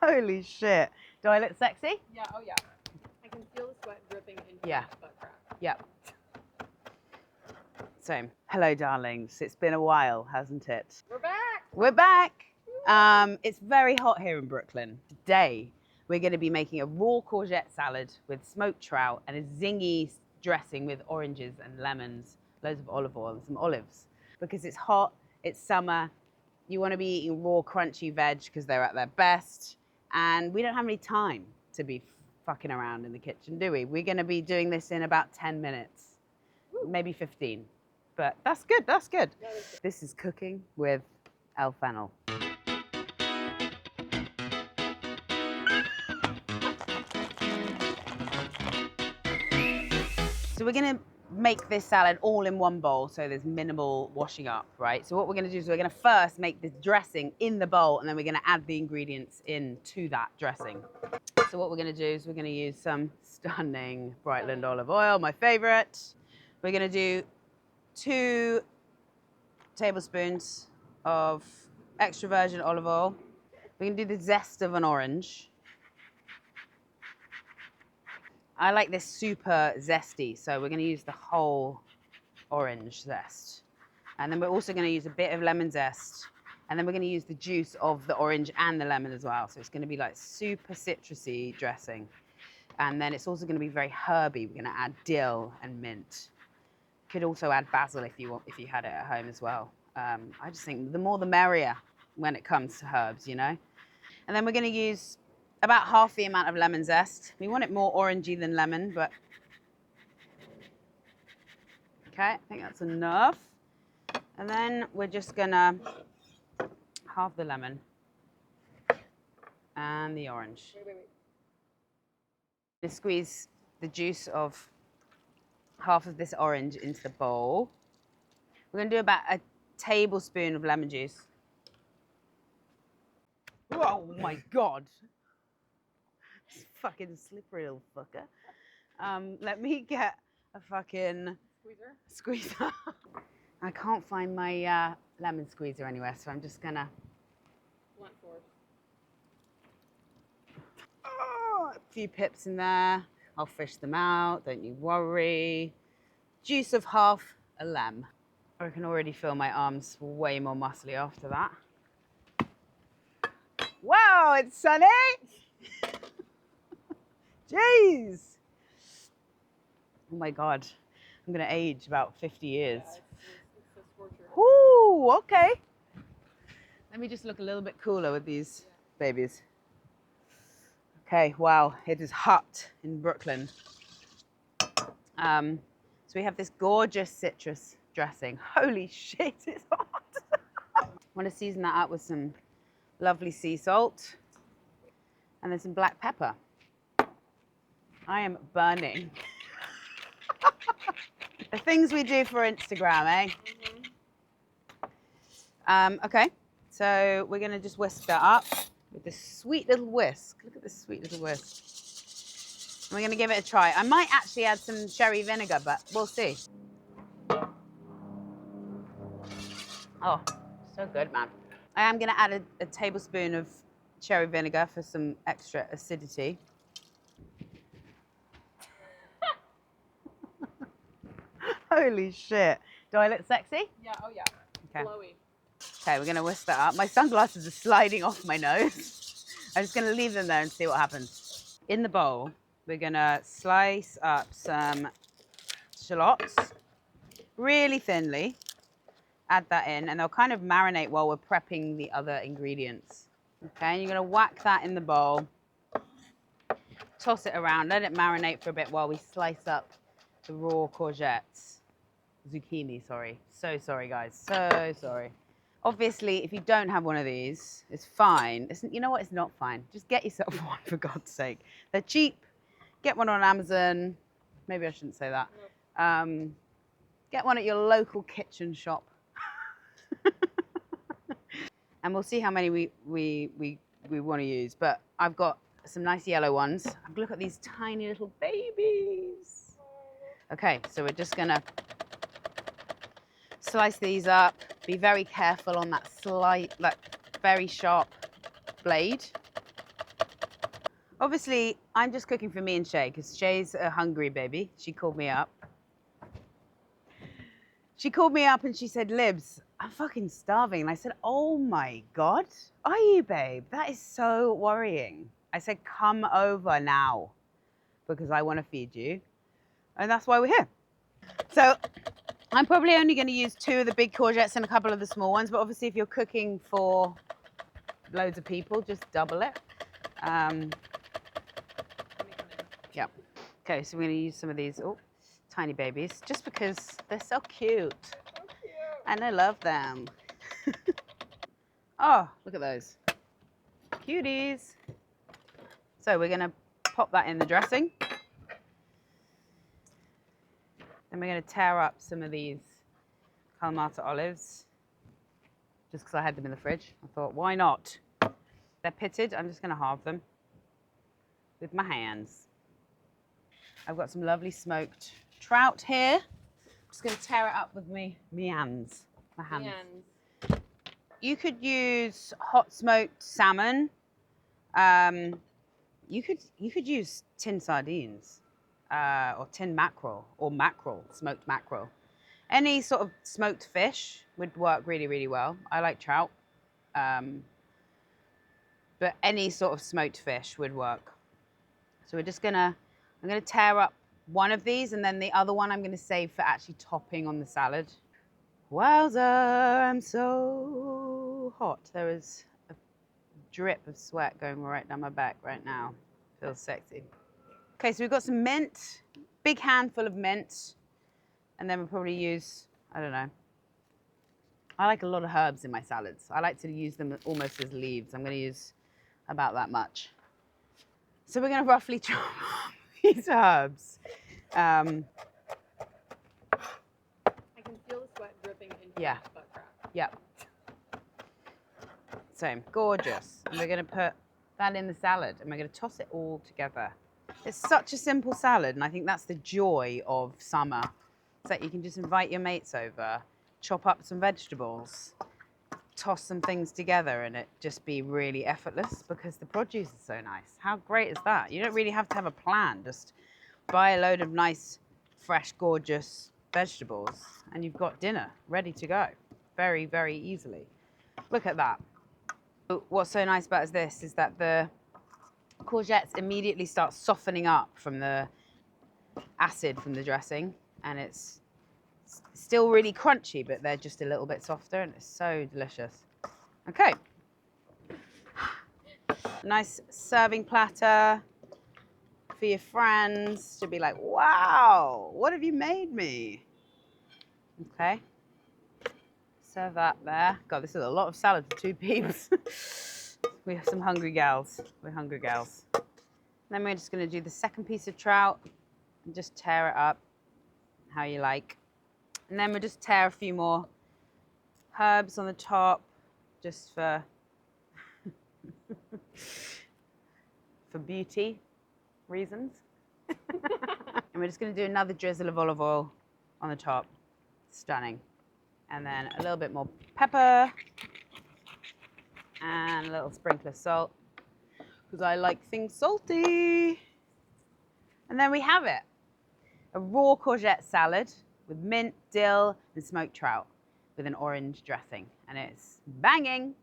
Holy shit. Do I look sexy? Yeah, oh yeah. I can feel the sweat dripping into Yeah. my butt crack. Yep. Same. Hello, darlings. It's been a while, hasn't it? We're back! We're back. It's very hot here in Brooklyn. Today, we're going to be making a raw courgette salad with smoked trout and a zingy dressing with oranges and lemons, loads of olive oil and some olives. Because it's hot, it's summer, you want to be eating raw, crunchy veg because they're at their best. And we don't have any time to be fucking around in the kitchen, do we? We're going to be doing this in about 10 minutes, maybe 15. But that's good, that's good. This is cooking with Fennell. So we're going to make this salad all in one bowl so there's minimal washing up, right? So what we're going to do is we're going to first make this dressing in the bowl and then we're going to add the ingredients into that dressing. So what we're going to do is we're going to use some stunning Brightland olive oil, my favorite. We're going to do 2 tablespoons of extra virgin olive oil. We're going to do the zest of an orange. I like this super zesty, so we're going to use the whole orange zest. And then we're also going to use a bit of lemon zest. And then we're going to use the juice of the orange and the lemon as well. So it's going to be like super citrusy dressing. And then it's also going to be very herby. We're going to add dill and mint. Could also add basil if you want, if you had it at home as well. I just think the more the merrier when it comes to herbs, you know. And then we're going to use about half the amount of lemon zest. We want it more orangey than lemon, but okay, I think that's enough. And then we're just gonna half the lemon and the orange. Just squeeze the juice of half of this orange into the bowl. We're gonna do about a tablespoon of lemon juice. Oh my God. Fucking slippery little fucker. Let me get a fucking squeezer. I can't find my lemon squeezer anywhere, so I'm just gonna. Blunt force. Oh, a few pips in there. I'll fish them out, don't you worry. Juice of half a lemon. I can already feel my arms way more muscly after that. Wow, it's sunny! Jeez! Oh my God, I'm gonna age about 50 years. Yeah, it's just torture. Ooh, okay. Let me just look a little bit cooler with these babies. Okay, wow, it is hot in Brooklyn. So we have this gorgeous citrus dressing. Holy shit, it's hot. I want to season that up with some lovely sea salt and then some black pepper. I am burning. The things we do for Instagram, eh? Okay, so we're going to just whisk that up with this sweet little whisk. Look at this sweet little whisk. And we're going to give it a try. I might actually add some sherry vinegar, but we'll see. Oh, so good, man. I am going to add a tablespoon of cherry vinegar for some extra acidity. Holy shit. Do I look sexy? Yeah, oh yeah. Okay. Glowy. Okay, we're going to whisk that up. My sunglasses are sliding off my nose. I'm just going to leave them there and see what happens. In the bowl, we're going to slice up some shallots really thinly. Add that in, and they'll kind of marinate while we're prepping the other ingredients. Okay, and you're going to whack that in the bowl. Toss it around, let it marinate for a bit while we slice up the raw courgettes. Zucchini, sorry. So sorry, guys. So sorry. Obviously, if you don't have one of these, it's fine. You know what? It's not fine. Just get yourself one, for God's sake. They're cheap. Get one on Amazon. Maybe I shouldn't say that. Get one at your local kitchen shop. And we'll see how many we want to use. But I've got some nice yellow ones. Look at these tiny little babies. Okay, so we're just gonna slice these up. Be very careful on that very sharp blade. Obviously, I'm just cooking for me and Shay because Shay's a hungry baby. She called me up. She called me up and she said, Libs, I'm fucking starving. And I said, oh my God, are you, babe? That is so worrying. I said, come over now because I want to feed you. And that's why we're here. So I'm probably only going to use 2 of the big courgettes and a couple of the small ones. But obviously, if you're cooking for loads of people, just double it. Yeah. Okay, so we're going to use some of these tiny babies just because they're so cute. And I love them. Oh, look at those. Cuties. So we're going to pop that in the dressing. Then we're going to tear up some of these Kalamata olives. Just because I had them in the fridge. I thought, why not? They're pitted. I'm just going to halve them with my hands. I've got some lovely smoked trout here. I'm just going to tear it up with my hands. My hands. You could use hot smoked salmon. You could use tin sardines or tin mackerel or smoked mackerel. Any sort of smoked fish would work really, really well. I like trout, but any sort of smoked fish would work. So I'm gonna tear up one of these, and then the other one I'm gonna save for actually topping on the salad. Wowza, I'm so hot. There is a drip of sweat going right down my back right now. Feels sexy. Okay, so we've got some mint, big handful of mint, and then we'll probably use, I don't know. I like a lot of herbs in my salads. I like to use them almost as leaves. I'm gonna use about that much. So we're gonna roughly chop these herbs. I can feel the sweat dripping into Yeah. my butt crack. Yep. So gorgeous. And we're going to put that in the salad and we're going to toss it all together. It's such a simple salad, and I think that's the joy of summer. It's that you can just invite your mates over, chop up some vegetables, toss some things together, and it just be really effortless because the produce is so nice. How great is that? You don't really have to have a plan. Just buy a load of nice, fresh, gorgeous vegetables and you've got dinner ready to go very, very easily. Look at that. What's so nice about this is that the courgettes immediately start softening up from the acid from the dressing, and it's still really crunchy, but they're just a little bit softer, and it's so delicious. Okay. Nice serving platter for your friends to be like, wow, what have you made me? Okay. Serve that there. God, this is a lot of salad for 2 peeps. We have some hungry gals. We're hungry gals. Then we're just going to do the second piece of trout and just tear it up how you like. And then we'll just tear a few more herbs on the top just for for beauty reasons. And we're just going to do another drizzle of olive oil on the top. Stunning. And then a little bit more pepper and a little sprinkle of salt because I like things salty. And then we have it. A raw courgette salad with mint, dill, and smoked trout with an orange dressing. And it's banging.